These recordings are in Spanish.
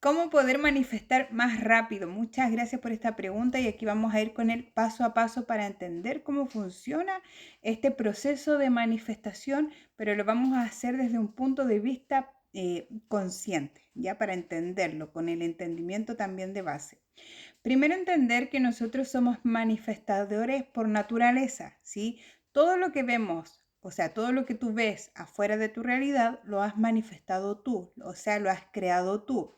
¿Cómo poder manifestar más rápido? Muchas gracias por esta pregunta y aquí vamos a ir con el paso a paso para entender cómo funciona este proceso de manifestación, pero lo vamos a hacer desde un punto de vista consciente, ya para entenderlo, con el entendimiento también de base. Primero entender que nosotros somos manifestadores por naturaleza, ¿sí? Todo lo que vemos, o sea, todo lo que tú ves afuera de tu realidad, lo has manifestado tú, o sea, lo has creado tú,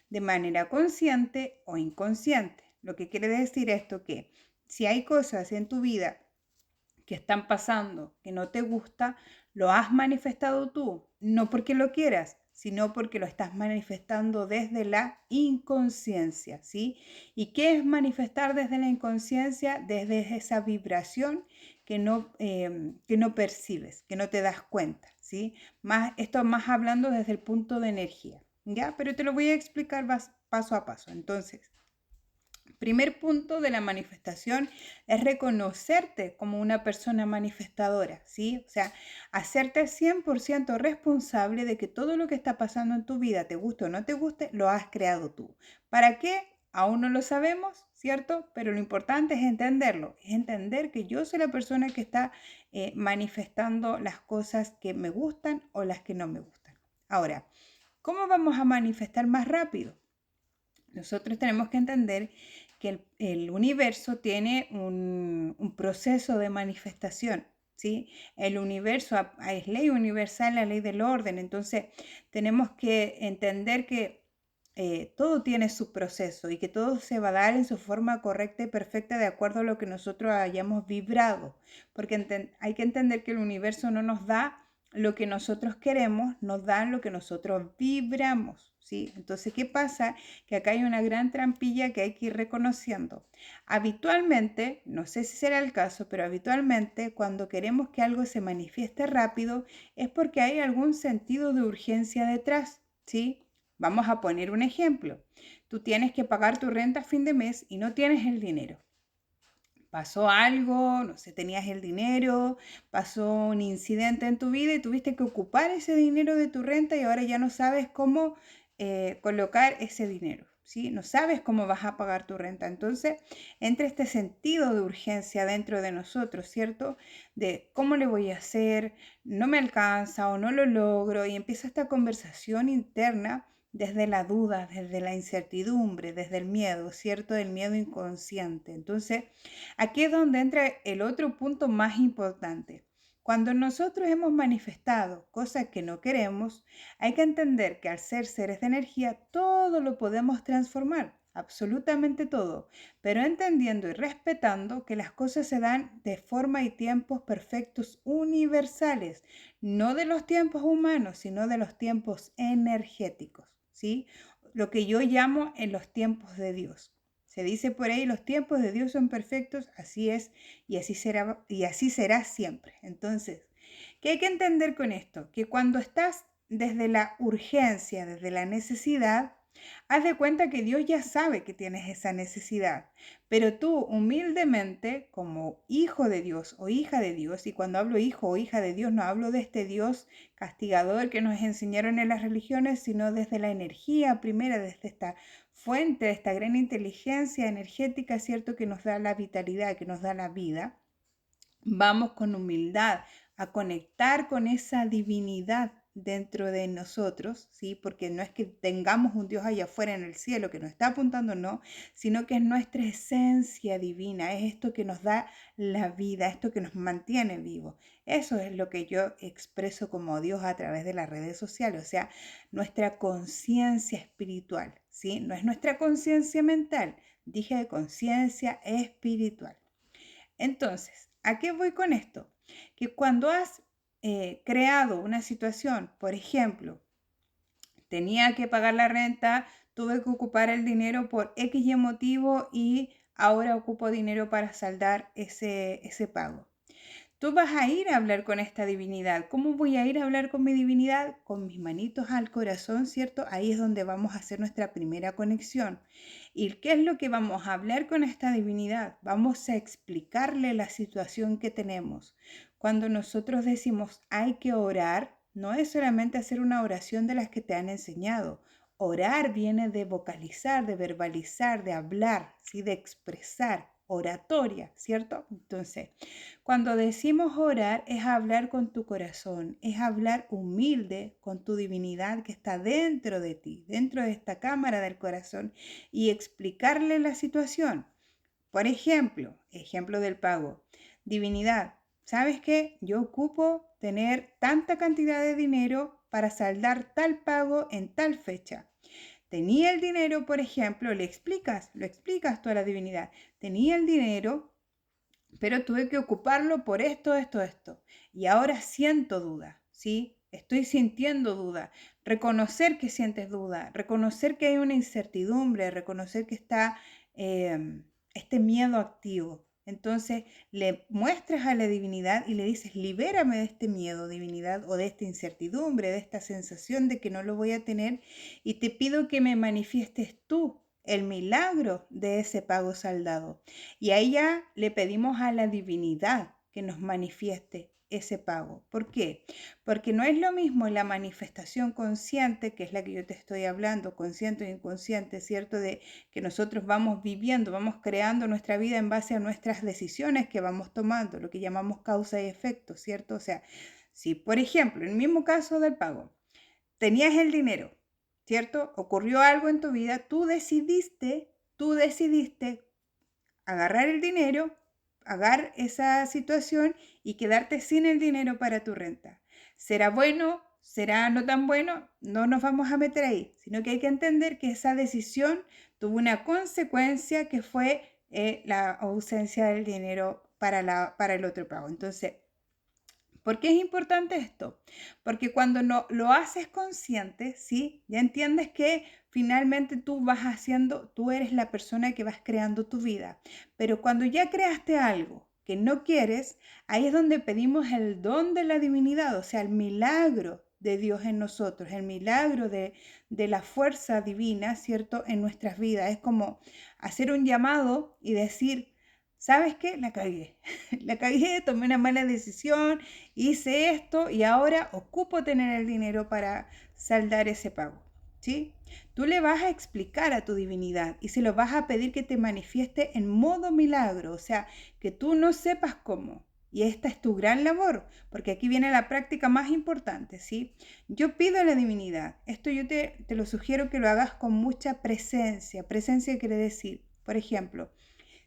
de manera consciente o inconsciente. Lo que quiere decir esto que si hay cosas en tu vida que están pasando que no te gusta, lo has manifestado tú, no porque lo quieras, sino porque lo estás manifestando desde la inconsciencia, ¿sí? ¿Y qué es manifestar desde la inconsciencia? Desde esa vibración que no percibes, que no te das cuenta, ¿sí? Esto más hablando desde el punto de energía, ¿ya? Pero te lo voy a explicar paso a paso. Entonces, primer punto de la manifestación es reconocerte como una persona manifestadora, ¿sí? O sea, hacerte 100% responsable de que todo lo que está pasando en tu vida, te guste o no te guste, lo has creado tú. ¿Para qué? Aún no lo sabemos, ¿cierto? Pero lo importante es entenderlo, es entender que yo soy la persona que está manifestando las cosas que me gustan o las que no me gustan. Ahora, ¿cómo vamos a manifestar más rápido? Nosotros tenemos que entender que el universo tiene un proceso de manifestación, ¿sí? El universo es ley universal, la ley del orden. Entonces, tenemos que entender que todo tiene su proceso y que todo se va a dar en su forma correcta y perfecta de acuerdo a lo que nosotros hayamos vibrado. Porque hay que entender que el universo no nos da lo que nosotros queremos, nos da lo que nosotros vibramos, ¿sí? Entonces, ¿qué pasa? Que acá hay una gran trampilla que hay que ir reconociendo. Habitualmente, no sé si será el caso, pero habitualmente cuando queremos que algo se manifieste rápido es porque hay algún sentido de urgencia detrás, ¿sí? Vamos a poner un ejemplo. Tú tienes que pagar tu renta a fin de mes y no tienes el dinero. Pasó algo, no sé, tenías el dinero, pasó un incidente en tu vida y tuviste que ocupar ese dinero de tu renta y ahora ya no sabes cómo colocar ese dinero, ¿sí? No sabes cómo vas a pagar tu renta. Entonces, entra este sentido de urgencia dentro de nosotros, ¿cierto? De cómo le voy a hacer, no me alcanza o no lo logro y empieza esta conversación interna desde la duda, desde la incertidumbre, desde el miedo, ¿cierto? El miedo inconsciente. Entonces, aquí es donde entra el otro punto más importante. Cuando nosotros hemos manifestado cosas que no queremos, hay que entender que al ser seres de energía, todo lo podemos transformar, absolutamente todo, pero entendiendo y respetando que las cosas se dan de forma y tiempos perfectos universales, no de los tiempos humanos, sino de los tiempos energéticos, ¿sí? Lo que yo llamo en los tiempos de Dios. Se dice por ahí, los tiempos de Dios son perfectos, así es y así será siempre. Entonces, ¿qué hay que entender con esto? Que cuando estás desde la urgencia, desde la necesidad, haz de cuenta que Dios ya sabe que tienes esa necesidad, pero tú humildemente, como hijo de Dios o hija de Dios, y cuando hablo hijo o hija de Dios, no hablo de este Dios castigador que nos enseñaron en las religiones, sino desde la energía primera, desde esta fuente, de esta gran inteligencia energética, ¿cierto? Que nos da la vitalidad, que nos da la vida. Vamos con humildad a conectar con esa divinidad dentro de nosotros, ¿sí? Porque no es que tengamos un Dios allá afuera en el cielo que nos está apuntando, no, sino que es nuestra esencia divina, es esto que nos da la vida, esto que nos mantiene vivos. Eso es lo que yo expreso como Dios a través de las redes sociales, o sea, nuestra conciencia espiritual, ¿sí? No es nuestra conciencia mental, dije de conciencia espiritual. Entonces, ¿a qué voy con esto? Que cuando has creado una situación, por ejemplo, tenía que pagar la renta, tuve que ocupar el dinero por X y motivo y ahora ocupo dinero para saldar ese pago. Tú vas a ir a hablar con esta divinidad. ¿Cómo voy a ir a hablar con mi divinidad? Con mis manitos al corazón, ¿cierto? Ahí es donde vamos a hacer nuestra primera conexión. ¿Y qué es lo que vamos a hablar con esta divinidad? Vamos a explicarle la situación que tenemos. Cuando nosotros decimos hay que orar, no es solamente hacer una oración de las que te han enseñado. Orar viene de vocalizar, de verbalizar, de hablar, ¿sí? De expresar, oratoria, ¿cierto? Entonces, cuando decimos orar es hablar con tu corazón, es hablar humilde con tu divinidad que está dentro de ti, dentro de esta cámara del corazón y explicarle la situación. Por ejemplo del pago. Divinidad, ¿sabes qué? Yo ocupo tener tanta cantidad de dinero para saldar tal pago en tal fecha. Tenía el dinero, por ejemplo, lo explicas tú a la divinidad. Tenía el dinero, pero tuve que ocuparlo por esto. Y ahora siento duda, ¿sí? Estoy sintiendo duda. Reconocer que sientes duda, reconocer que hay una incertidumbre, reconocer que está este miedo activo. Entonces le muestras a la divinidad y le dices, libérame de este miedo, divinidad, o de esta incertidumbre, de esta sensación de que no lo voy a tener, y te pido que me manifiestes tú el milagro de ese pago saldado. Y ahí ya le pedimos a la divinidad que nos manifieste ese pago. ¿Por qué? Porque no es lo mismo la manifestación consciente, que es la que yo te estoy hablando, consciente o inconsciente, ¿cierto? De que nosotros vamos viviendo, vamos creando nuestra vida en base a nuestras decisiones que vamos tomando, lo que llamamos causa y efecto, ¿cierto? O sea, si por ejemplo, en el mismo caso del pago, tenías el dinero, ¿cierto? Ocurrió algo en tu vida, tú decidiste agarrar el dinero, agarrar esa situación y quedarte sin el dinero para tu renta. ¿Será bueno? ¿Será no tan bueno? No nos vamos a meter ahí, sino que hay que entender que esa decisión tuvo una consecuencia que fue la ausencia del dinero para el otro pago. Entonces, ¿por qué es importante esto? Porque cuando no lo haces consciente, ¿sí? Ya entiendes que finalmente tú eres la persona que vas creando tu vida. Pero cuando ya creaste algo que no quieres, ahí es donde pedimos el don de la divinidad, o sea, el milagro de Dios en nosotros, el milagro de la fuerza divina, ¿cierto? En nuestras vidas. Es como hacer un llamado y decir, ¿sabes qué? La cagué. La cagué, tomé una mala decisión, hice esto y ahora ocupo tener el dinero para saldar ese pago, ¿sí? Tú le vas a explicar a tu divinidad y se lo vas a pedir que te manifieste en modo milagro, o sea, que tú no sepas cómo. Y esta es tu gran labor, porque aquí viene la práctica más importante, ¿sí? Yo pido a la divinidad, esto yo te lo sugiero que lo hagas con mucha presencia. Presencia quiere decir, por ejemplo,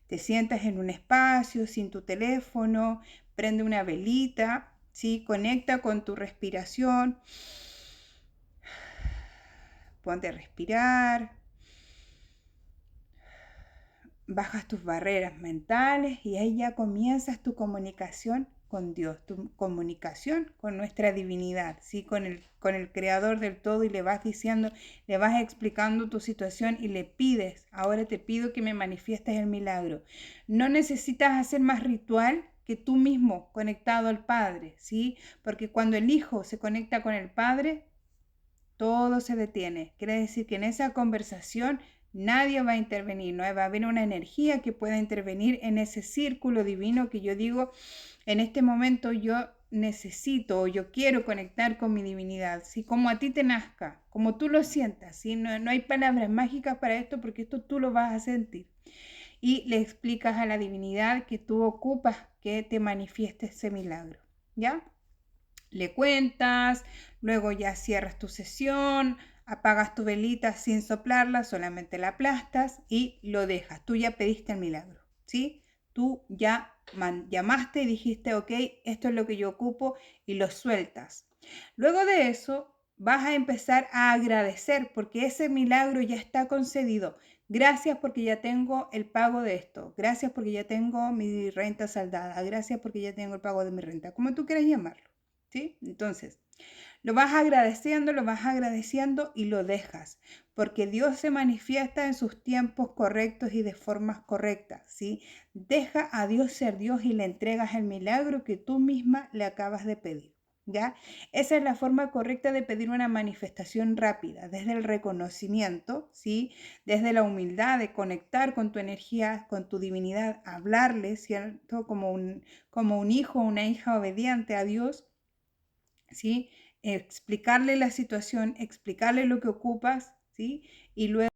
te sientas en un espacio sin tu teléfono, prende una velita, ¿sí? Conecta con tu respiración, ponte a respirar, bajas tus barreras mentales y ahí ya comienzas tu comunicación con Dios, tu comunicación con nuestra divinidad, ¿sí? Con el creador del todo, y le vas diciendo, le vas explicando tu situación y le pides, ahora te pido que me manifiestes el milagro. No necesitas hacer más ritual que tú mismo conectado al Padre, ¿sí? Porque cuando el Hijo se conecta con el Padre, todo se detiene. Quiere decir que en esa conversación nadie va a intervenir, no va a haber una energía que pueda intervenir en ese círculo divino que yo digo, en este momento yo necesito o yo quiero conectar con mi divinidad, ¿sí? Como a ti te nazca, como tú lo sientas, ¿sí? No hay palabras mágicas para esto porque esto tú lo vas a sentir. Y le explicas a la divinidad que tú ocupas que te manifieste ese milagro, ¿ya? Le cuentas, luego ya cierras tu sesión, apagas tu velita sin soplarla, solamente la aplastas y lo dejas. Tú ya pediste el milagro, ¿sí? Tú ya llamaste y dijiste, ok, esto es lo que yo ocupo, y lo sueltas. Luego de eso vas a empezar a agradecer porque ese milagro ya está concedido. Gracias porque ya tengo el pago de esto. Gracias porque ya tengo mi renta saldada. Gracias porque ya tengo el pago de mi renta, como tú quieras llamarlo. ¿Sí? Entonces, lo vas agradeciendo y lo dejas, porque Dios se manifiesta en sus tiempos correctos y de formas correctas, ¿sí? Deja a Dios ser Dios y le entregas el milagro que tú misma le acabas de pedir, ¿ya? Esa es la forma correcta de pedir una manifestación rápida, desde el reconocimiento, ¿sí? Desde la humildad de conectar con tu energía, con tu divinidad, hablarle, ¿cierto? Como un hijo o una hija obediente a Dios, ¿sí? Explicarle la situación, explicarle lo que ocupas, ¿sí? Y luego